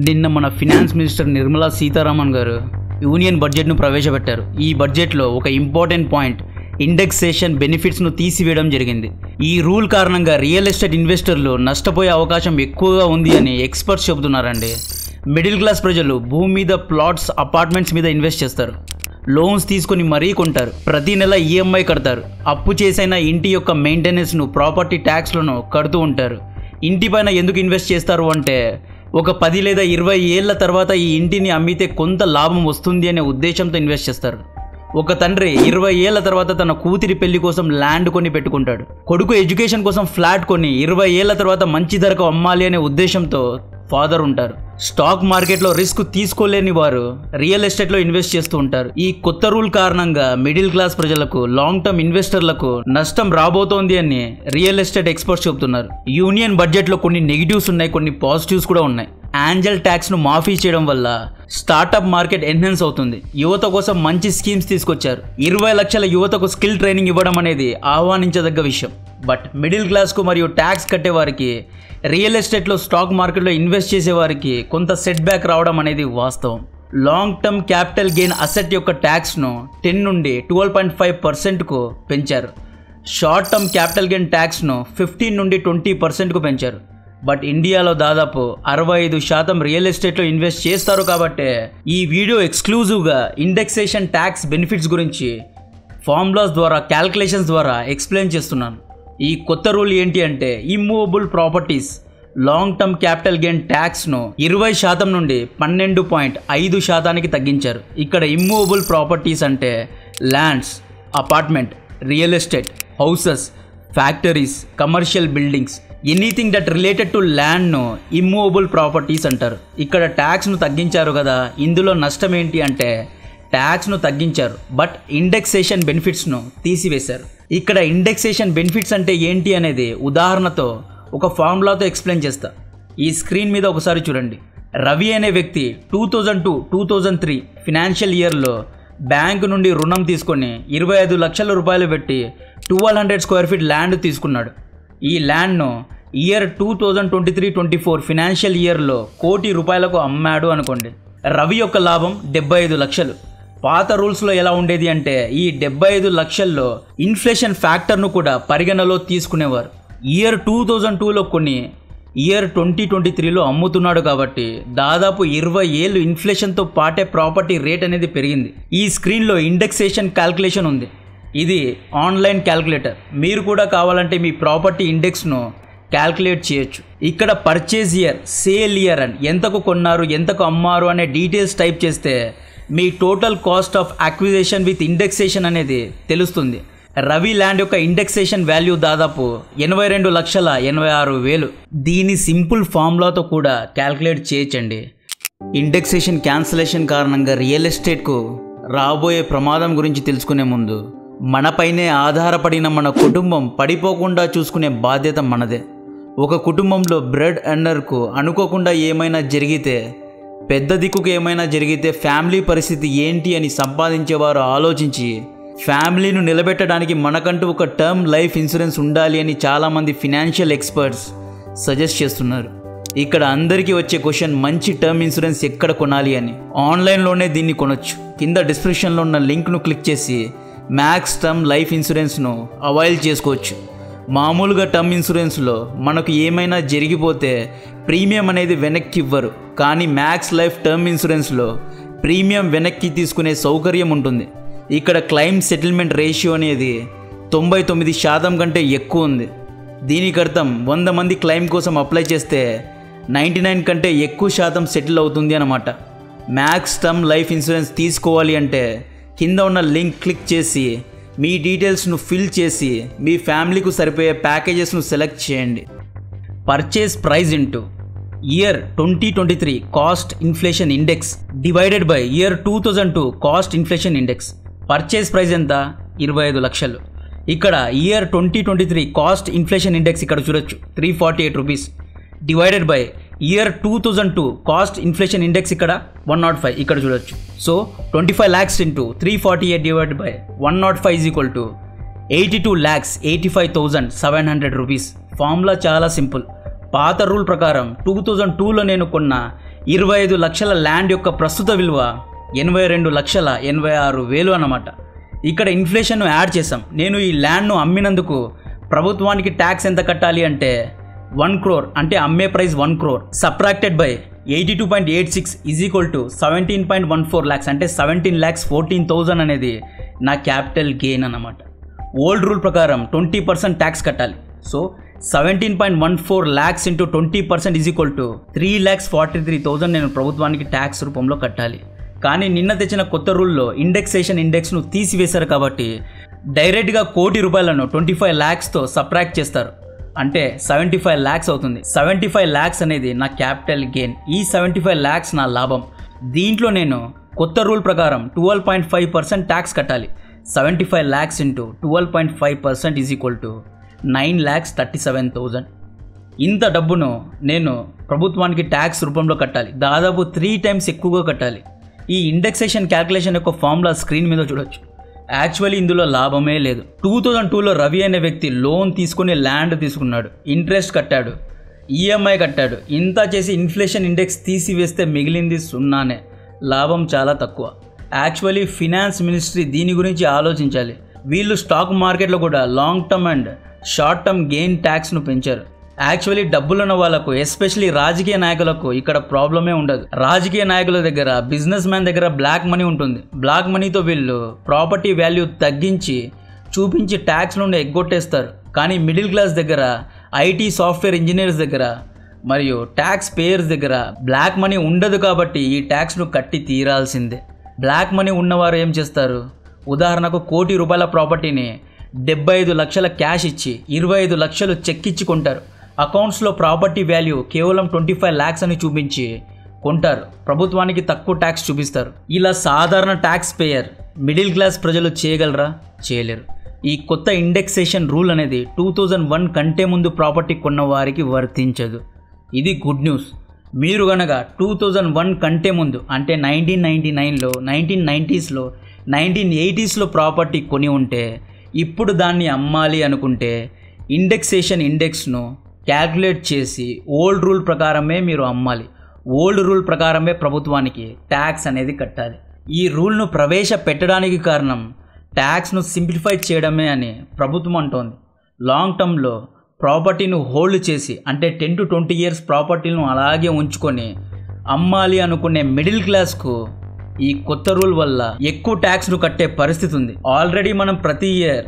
నిన్న మన finance minister Nirmala Sitharaman గారు యూనియన్ బడ్జెట్ను ప్రవేశపెట్టారు. ఈ బడ్జెట్లో ఒక ఇంపార్టెంట్ పాయింట్ ఇండెక్సేషన్ బెనిఫిట్స్ను తీసివేయడం జరిగింది. ఈ రూల్ కారణంగా రియల్ ఎస్టేట్ ఇన్వెస్టర్లు నష్టపోయే అవకాశం ఎక్కువగా ఉంది అని ఎక్స్పర్ట్స్ చెబుతున్నారండి. మిడిల్ క్లాస్ ప్రజలు భూమి మీద ప్లాట్స్, అపార్ట్మెంట్స్ మీద ఇన్వెస్ట్ చేస్తారు. లోన్స్ తీసుకొని మరీ కొంటారు. ప్రతి నెల ఈఎంఐ కడతారు. అప్పు చేసైన ఇంటి యొక్క మెయింటెనెన్స్ను, ప్రాపర్టీ ట్యాక్స్లను కడుతూ ఉంటారు. ఇంటిపైన ఎందుకు ఇన్వెస్ట్ చేస్తారు అంటే ఒక 10 లేదా 20 ఏళ్ల తర్వాత ఈ ఇంటిని అమ్మితే కొంత లాభం వస్తుంది అనే ఉద్దేశంతో ఇన్వెస్ట్ చేస్తారు. ఒక తండ్రి 20 ఏళ్ల తర్వాత తన కూతురి పెళ్లి కోసం ల్యాండ్ కొని పెట్టుకుంటాడు. కొడుకు ఎడ్యుకేషన్ కోసం ఫ్లాట్ కొని 20 ఏళ్ల తర్వాత మంచి ధరకు అమ్మాలి అనే ఉద్దేశంతో ఫాదర్ ఉంటారు. స్టాక్ మార్కెట్లో రిస్క్ తీసుకోలేని వారు రియల్ ఎస్టేట్లో ఇన్వెస్ట్ చేస్తూ ఉంటారు. ఈ కొత్త రూల్ కారణంగా మిడిల్ క్లాస్ ప్రజలకు, లాంగ్ టర్మ్ ఇన్వెస్టర్లకు నష్టం రాబోతోంది అని రియల్ ఎస్టేట్ ఎక్స్పర్ట్స్ చెబుతున్నారు. యూనియన్ బడ్జెట్లో కొన్ని నెగిటివ్స్ ఉన్నాయి, కొన్ని పాజిటివ్స్ కూడా ఉన్నాయి. యాంజల్ ట్యాక్స్ ను మాఫీ చేయడం వల్ల స్టార్టప్ మార్కెట్ ఎన్హాన్స్ అవుతుంది. యువత కోసం మంచి స్కీమ్స్ తీసుకొచ్చారు. 20 లక్షల యువతకు స్కిల్ ట్రైనింగ్ ఇవ్వడం అనేది ఆహ్వానించదగ్గ విషయం. బట్ మిడిల్ క్లాస్కు మరియు ట్యాక్స్ కట్టే వారికి, రియల్ ఎస్టేట్లో, స్టాక్ మార్కెట్లో ఇన్వెస్ట్ చేసే వారికి కొంత సెట్ బ్యాక్ రావడం అనేది వాస్తవం. Long term capital gain asset యొక్క ట్యాక్స్ను 10 నుండి 12.5%కు పెంచారు. షార్ట్ టర్మ్ క్యాపిటల్ గెయిన్ ట్యాక్స్ను 15 నుండి 20%కు పెంచారు. బట్ ఇండియాలో దాదాపు 65% రియల్ ఎస్టేట్లో ఇన్వెస్ట్ చేస్తారు. కాబట్టి ఈ వీడియో ఎక్స్క్లూజివ్గా ఇండెక్సేషన్ ట్యాక్స్ బెనిఫిట్స్ గురించి ఫార్ములాస్ ద్వారా, క్యాల్కులేషన్స్ ద్వారా ఎక్స్ప్లెయిన్ చేస్తున్నాను. ఈ కొత్త రూల్ ఏంటి అంటే immovable properties long term capital gain ట్యాక్స్ను 20% నుండి 12.5%కి తగ్గించారు. ఇక్కడ ఇమ్మూవబుల్ ప్రాపర్టీస్ అంటే lands, apartment, real estate, houses, factories, commercial buildings, anything that related to ల్యాండ్ను ఇమ్మూవబుల్ ప్రాపర్టీస్ అంటారు. ఇక్కడ ట్యాక్స్ను తగ్గించారు కదా, ఇందులో నష్టం ఏంటి అంటే ట్యాక్స్ను తగ్గించారు బట్ ఇండెక్సేషన్ బెనిఫిట్స్ను తీసివేశారు. ఇక్కడ ఇండెక్సేషన్ బెనిఫిట్స్ అంటే ఏంటి అనేది ఉదాహరణతో, ఒక ఫార్ములాతో ఎక్స్ప్లెయిన్ చేస్తా. ఈ స్క్రీన్ మీద ఒకసారి చూడండి. రవి అనే వ్యక్తి 2002-2003 ఫినాన్షియల్ ఇయర్లో బ్యాంకు నుండి రుణం తీసుకొని 25 లక్షల రూపాయలు పెట్టి 1200 స్క్వేర్ ఫీట్ ల్యాండ్ తీసుకున్నాడు. ఈ ల్యాండ్ను ఇయర్ 2023-24 ఫినాన్షియల్ ఇయర్లో 1 కోటి రూపాయలకు అమ్మాడు అనుకోండి. రవి యొక్క లాభం 75 లక్షలు. పాత రూల్స్లో ఎలా ఉండేది అంటే ఈ 75 లక్షల్లో ఇన్ఫ్లేషన్ ఫ్యాక్టర్ను కూడా పరిగణలో తీసుకునేవారు. ఇయర్ 2002లో కొన్ని ఇయర్ 2023లో అమ్ముతున్నాడు కాబట్టి దాదాపు 20 ఏళ్ళు ఇన్ఫ్లేషన్తో పాటే ప్రాపర్టీ రేట్ అనేది పెరిగింది. ఈ స్క్రీన్లో ఇండెక్సేషన్ క్యాల్కులేషన్ ఉంది. ఇది ఆన్లైన్ క్యాల్కులేటర్. మీరు కూడా కావాలంటే మీ ప్రాపర్టీ ఇండెక్స్ను క్యాల్కులేట్ చేయొచ్చు. ఇక్కడ పర్చేజ్ ఇయర్, సేల్ ఇయర్ అని ఎంతకు కొన్నారు, ఎంతకు అమ్మారు అనే డీటెయిల్స్ టైప్ చేస్తే మీ total cost of acquisition with indexation అనేది తెలుస్తుంది. రవి ల్యాండ్ యొక్క ఇండెక్సేషన్ వాల్యూ దాదాపు 82,86,000. దీని సింపుల్ ఫార్ములాతో కూడా క్యాల్కులేట్ చేయొచ్చండి. ఇండెక్సేషన్ క్యాన్సిలేషన్ కారణంగా రియల్ ఎస్టేట్కు రాబోయే ప్రమాదం గురించి తెలుసుకునే ముందు మనపైనే ఆధారపడిన మన కుటుంబం పడిపోకుండా చూసుకునే బాధ్యత మనదే. ఒక కుటుంబంలో బ్రెడ్ ఎర్నర్కు అనుకోకుండా ఏమైనా జరిగితే, పెద్ద దిక్కుకు ఏమైనా జరిగితే ఫ్యామిలీ పరిస్థితి ఏంటి అని సంపాదించేవారు ఆలోచించి ఫ్యామిలీను నిలబెట్టడానికి మనకంటూ ఒక టర్మ్ లైఫ్ ఇన్సూరెన్స్ ఉండాలి అని చాలామంది ఫినాన్షియల్ ఎక్స్పర్ట్స్ సజెస్ట్ చేస్తున్నారు. ఇక్కడ అందరికీ వచ్చే క్వశ్చన్, మంచి టర్మ్ ఇన్సూరెన్స్ ఎక్కడ కొనాలి అని. ఆన్లైన్లోనే దీన్ని కొనొచ్చు. కింద డిస్క్రిప్షన్లో ఉన్న లింక్ను క్లిక్ చేసి మ్యాక్స్ టర్మ్ లైఫ్ ఇన్సూరెన్స్ను అవైల్ చేసుకోవచ్చు. మామూలుగా టర్మ్ ఇన్సూరెన్స్లో మనకు ఏమైనా జరిగిపోతే ప్రీమియం అనేది వెనక్కి ఇవ్వరు. కానీ మ్యాక్స్ లైఫ్ టర్మ్ ఇన్సూరెన్స్లో ప్రీమియం వెనక్కి తీసుకునే సౌకర్యం ఉంటుంది. ఇక్కడ క్లెయిమ్ సెటిల్మెంట్ రేషియో అనేది 99% కంటే ఎక్కువ ఉంది. దీనికి అర్థం 100 మంది క్లెయిమ్ కోసం అప్లై చేస్తే 99 కంటే ఎక్కువ శాతం సెటిల్ అవుతుంది అన్నమాట. మ్యాక్స్ టర్మ్ లైఫ్ ఇన్సూరెన్స్ తీసుకోవాలి అంటే కింద ఉన్న లింక్ క్లిక్ చేసి మీ డీటెయిల్స్ను ఫిల్ చేసి మీ ఫ్యామిలీకు సరిపోయే ప్యాకేజెస్ను సెలెక్ట్ చేయండి. Purchase price into year 2023 cost inflation index divided by year 2002 cost inflation index. Purchase price ఎంత? 25 లక్షలు. ఇక్కడ ఇయర్ 2023 కాస్ట్ ఇన్ఫ్లేషన్ ఇండెక్స్ ఇక్కడ చూడొచ్చు, 348 rupees. Divided by year 2002 cost inflation index ఇక్కడ 105 ఇక్కడ చూడొచ్చు. So 25 lakhs into 348 divided by 105 is equal to 82,85,700 rupees. Formula చాలా simple. పాత రూల్ ప్రకారం 2002లో నేను కొన్న 25 లక్షల ల్యాండ్ యొక్క ప్రస్తుత విలువ 82,86,000 అన్నమాట. ఇక్కడ ఇన్ఫ్లేషన్ను యాడ్ చేసాం. నేను ఈ ల్యాండ్ను అమ్మినందుకు ప్రభుత్వానికి ట్యాక్స్ ఎంత కట్టాలి అంటే 1 crore, అంటే అమ్మే price 1 crore subtracted by 82.86 is equal to 17.14 lakhs, అంటే 17,14,000 అనేది నా క్యాపిటల్ గెయిన్ అన్నమాట. ఓల్డ్ రూల్ ప్రకారం 20% ట్యాక్స్ కట్టాలి. So 17.14 lakhs into 20% is equal to 3,43,000 నేను ప్రభుత్వానికి ట్యాక్స్ రూపంలో కట్టాలి. కానీ నిన్న తెచ్చిన కొత్త రూల్లో ఇండెక్స్ను తీసివేశారు కాబట్టి డైరెక్ట్గా ₹1 కోటి 25 lakhsతో సబ్ట్రాక్ట్ చేస్తారు. అంటే 75 lakhs అవుతుంది. 75 lakhs అనేది నా క్యాపిటల్ గెయిన్. ఈ 75 lakhs నా లాభం. దీంట్లో నేను కొత్త రూల్ ప్రకారం 12.5% ట్యాక్స్ కట్టాలి. 75 lakhs into 12.5% is equal to 9,37,000. ఇంత డబ్బును నేను ప్రభుత్వానికి ట్యాక్స్ రూపంలో కట్టాలి. దాదాపు 3 times ఎక్కువగా కట్టాలి. ఈ ఇండెక్సేషన్ క్యాల్కులేషన్ యొక్క ఫార్ములా స్క్రీన్ మీద చూడొచ్చు. యాక్చువల్లీ ఇందులో లాభమే లేదు. 2002లో రవి అనే వ్యక్తి లోన్ తీసుకుని ల్యాండ్ తీసుకున్నాడు, ఇంట్రెస్ట్ కట్టాడు, ఈఎంఐ కట్టాడు. ఇంత చేసి ఇన్ఫ్లేషన్ ఇండెక్స్ తీసివేస్తే మిగిలింది సున్నానే. లాభం చాలా తక్కువ. యాక్చువల్లీ ఫినాన్స్ మినిస్ట్రీ దీని గురించి ఆలోచించాలి. వీళ్ళు స్టాక్ మార్కెట్లో కూడా long term and short term gain ట్యాక్స్ను పెంచారు. యాక్చువల్లీ డబ్బులున్న వాళ్ళకు, ఎస్పెషలీ రాజకీయ నాయకులకు ఇక్కడ ప్రాబ్లమే ఉండదు. రాజకీయ నాయకుల దగ్గర, బిజినెస్ మ్యాన్ దగ్గర బ్లాక్ మనీ ఉంటుంది. బ్లాక్ మనీతో వీళ్ళు ప్రాపర్టీ వాల్యూ తగ్గించి చూపించి ట్యాక్స్ నుండి ఎగ్గొట్టేస్తారు. కానీ మిడిల్ క్లాస్ దగ్గర, ఐటీ సాఫ్ట్వేర్ ఇంజనీర్స్ దగ్గర మరియు ట్యాక్స్ పేయర్స్ దగ్గర బ్లాక్ మనీ ఉండదు కాబట్టి ఈ ట్యాక్స్ను కట్టి తీరాల్సిందే. బ్లాక్ మనీ ఉన్నవారు ఏం చేస్తారు? ఉదాహరణకు ₹1 కోటి ప్రాపర్టీని 75 లక్షల క్యాష్ ఇచ్చి 25 లక్షలు చెక్ ఇచ్చి కొంటారు. అకౌంట్స్లో ప్రాపర్టీ వాల్యూ కేవలం 25 lakhs అని చూపించి కొంటారు. ప్రభుత్వానికి తక్కువ ట్యాక్స్ చూపిస్తారు. ఇలా సాధారణ ట్యాక్స్ పేయర్, మిడిల్ క్లాస్ ప్రజలు చేయగలరా? చేయలేరు. ఈ కొత్త ఇండెక్సేషన్ రూల్ అనేది 2001 కంటే ముందు ప్రాపర్టీ కొన్న వారికి వర్తించదు. ఇది గుడ్ న్యూస్. మీరు గనక 2001 కంటే ముందు అంటే 1999లో, 1990sలో, 1980sలో ప్రాపర్టీ కొని ఉంటే ఇప్పుడు దాన్ని అమ్మాలి అనుకుంటే ఇండెక్సేషన్ ఇండెక్స్ను క్యాల్కులేట్ చేసి ఓల్డ్ రూల్ ప్రకారమే మీరు అమ్మాలి. ఓల్డ్ రూల్ ప్రకారమే ప్రభుత్వానికి ట్యాక్స్ అనేది కట్టాలి. ఈ రూల్ను ప్రవేశపెట్టడానికి కారణం ట్యాక్స్ను సింప్లిఫై చేయడమే అని ప్రభుత్వం అంటోంది. లాంగ్ టర్మ్లో ప్రాపర్టీని హోల్డ్ చేసి అంటే 10 to 20 years ప్రాపర్టీలను అలాగే ఉంచుకొని అమ్మాలి అనుకునే మిడిల్ క్లాస్కు ఈ కొత్త రూల్ వల్ల ఎక్కువ ట్యాక్స్ను కట్టే పరిస్థితి ఉంది. ఆల్రెడీ మనం ప్రతి ఇయర్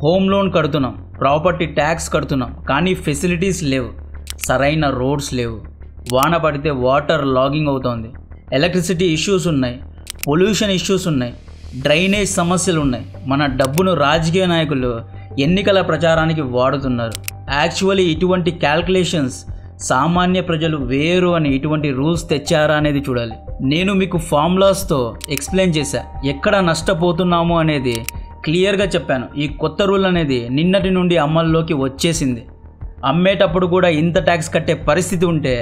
హోమ్ లోన్ కడుతున్నాం, ప్రాపర్టీ ట్యాక్స్ కడుతున్నాం, కానీ ఫెసిలిటీస్ లేవు. సరైన రోడ్స్ లేవు, వాన పడితే వాటర్ లాగింగ్ అవుతోంది, ఎలక్ట్రిసిటీ ఇష్యూస్ ఉన్నాయి, పొల్యూషన్ ఇష్యూస్ ఉన్నాయి, డ్రైనేజ్ సమస్యలు ఉన్నాయి. మన డబ్బును రాజకీయ నాయకులు ఎన్నికల ప్రచారానికి వాడుతున్నారు. యాక్చువల్లీ ఇటువంటి క్యాల్కులేషన్స్ సామాన్య ప్రజలు వేరు అని ఇటువంటి రూల్స్ తెచ్చారా అనేది చూడాలి. నేను మీకు ఫార్ములాస్తో ఎక్స్ప్లెయిన్ చేశా. ఎక్కడ నష్టపోతున్నాము అనేది క్లియర్గా చెప్పాను. ఈ కొత్త రూల్ అనేది నిన్నటి నుండి అమల్లోకి వచ్చేసింది. అమ్మేటప్పుడు కూడా ఇంత ట్యాక్స్ కట్టే పరిస్థితి ఉంటే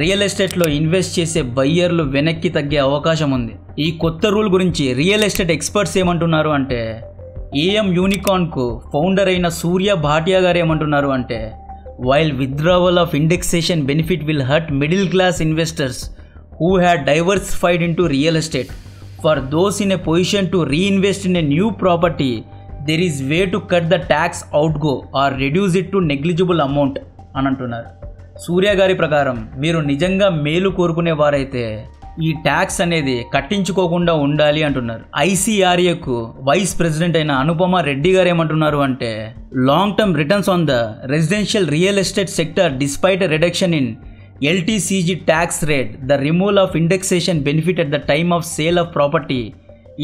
రియల్ ఎస్టేట్లో ఇన్వెస్ట్ చేసే బయ్యర్లు వెనక్కి తగ్గే అవకాశం ఉంది. ఈ కొత్త రూల్ గురించి రియల్ ఎస్టేట్ ఎక్స్పర్ట్స్ ఏమంటున్నారు అంటే, ఏఎం యూనికార్న్కు ఫౌండర్ అయిన సూర్య భాటియా గారు ఏమంటున్నారు అంటే, while withdrawal of indexation benefit will hurt middle class investors who had diversified into real estate, for those in a position to reinvest in a new property there is way to cut the tax outgo or reduce it to negligible amount అని అంటున్నారు. సూర్య గారి ప్రకారం మీరు నిజంగా మేలు కోరుకునే వారైతే ఈ ట్యాక్స్ అనేది కట్టించుకోకుండా ఉండాలి అంటున్నారు. ఐసీఆర్ఏకు వైస్ ప్రెసిడెంట్ అయిన అనుపమ రెడ్డి గారు ఏమంటున్నారు అంటే, long term returns on the residential real estate sector despite a reduction in LTCG tax rate, the removal of indexation benefit at the time of sale of property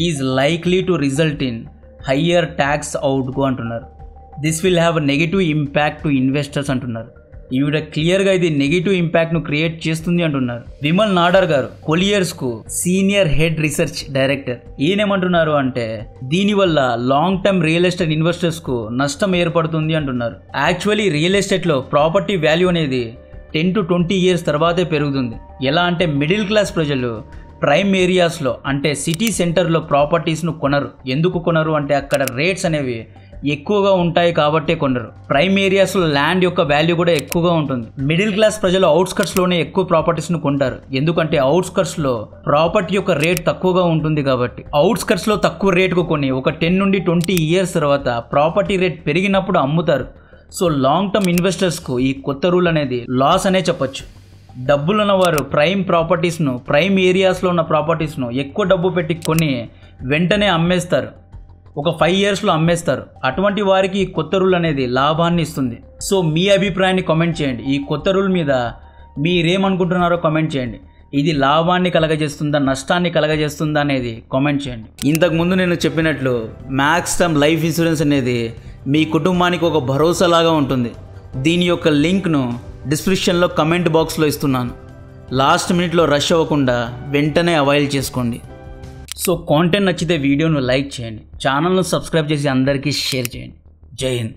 is likely to result in higher tax outgo అంటున్నారు. This will have negative impact to investors అంటున్నారు. ఈవిడ క్లియర్గా ఇది negative ఇంపాక్ట్ను create చేస్తుంది అంటున్నారు. విమల్ నాడర్ గారు కొలియర్స్కు senior head research director, ఈయనేమంటున్నారు అంటే, దీనివల్ల లాంగ్ టర్మ్ రియల్ ఎస్టేట్ ఇన్వెస్టర్స్కు నష్టం ఏర్పడుతుంది అంటున్నారు. యాక్చువల్లీ రియల్ ఎస్టేట్లో ప్రాపర్టీ వాల్యూ అనేది 10 to 20 years తర్వాతే పెరుగుతుంది. ఎలా అంటే మిడిల్ క్లాస్ ప్రజలు ప్రైమ్ ఏరియాస్లో అంటే సిటీ సెంటర్లో ప్రాపర్టీస్ను కొనరు. ఎందుకు కొనరు అంటే అక్కడ రేట్స్ అనేవి ఎక్కువగా ఉంటాయి కాబట్టే కొనరు. ప్రైమ్ ఏరియాస్లో ల్యాండ్ యొక్క వాల్యూ కూడా ఎక్కువగా ఉంటుంది. మిడిల్ క్లాస్ ప్రజలు అవుట్స్కట్స్లోనే ఎక్కువ ప్రాపర్టీస్ను కొంటారు, ఎందుకంటే అవుట్స్కట్స్లో ప్రాపర్టీ యొక్క రేట్ తక్కువగా ఉంటుంది కాబట్టి. అవుట్స్కట్స్లో తక్కువ రేటుకు కొని ఒక 10 నుండి 20 ఇయర్స్ తర్వాత ప్రాపర్టీ రేట్ పెరిగినప్పుడు అమ్ముతారు. సో లాంగ్ టర్మ్ ఇన్వెస్టర్స్కు ఈ కొత్త రూల్ అనేది లాస్ అనే చెప్పొచ్చు. డబ్బులున్న వారు ప్రైమ్ ప్రాపర్టీస్ను, ప్రైమ్ ఏరియాస్లో ఉన్న ప్రాపర్టీస్ను ఎక్కువ డబ్బు పెట్టి కొని వెంటనే అమ్మేస్తారు, ఒక 5 ఇయర్స్లో అమ్మేస్తారు. అటువంటి వారికి ఈ కొత్త రూల్ అనేది లాభాన్ని ఇస్తుంది. సో మీ అభిప్రాయాన్ని కామెంట్ చేయండి. ఈ కొత్త రూల్ మీద మీరేమనుకుంటున్నారో కామెంట్ చేయండి. ఇది లాభాన్ని కలగజేస్తుందా, నష్టాన్ని కలగజేస్తుందా అనేది కామెంట్ చేయండి. ఇంతకుముందు నేను చెప్పినట్లు మ్యాక్స్ టర్మ్ లైఫ్ ఇన్సూరెన్స్ అనేది మీ కుటుంబానికి ఒక భరోసాలాగా ఉంటుంది. దీని యొక్క లింక్ను డిస్క్రిప్షన్లో కమెంట్ బాక్స్లో ఇస్తున్నాను. లాస్ట్ మినిట్లో రష్ అవ్వకుండా వెంటనే అవైల్ చేసుకోండి. సో కాంటెంట్ నచ్చితే వీడియోను లైక్ చేయండి, ఛానల్ను సబ్స్క్రైబ్ చేసి అందరికీ షేర్ చేయండి. జై హింద్.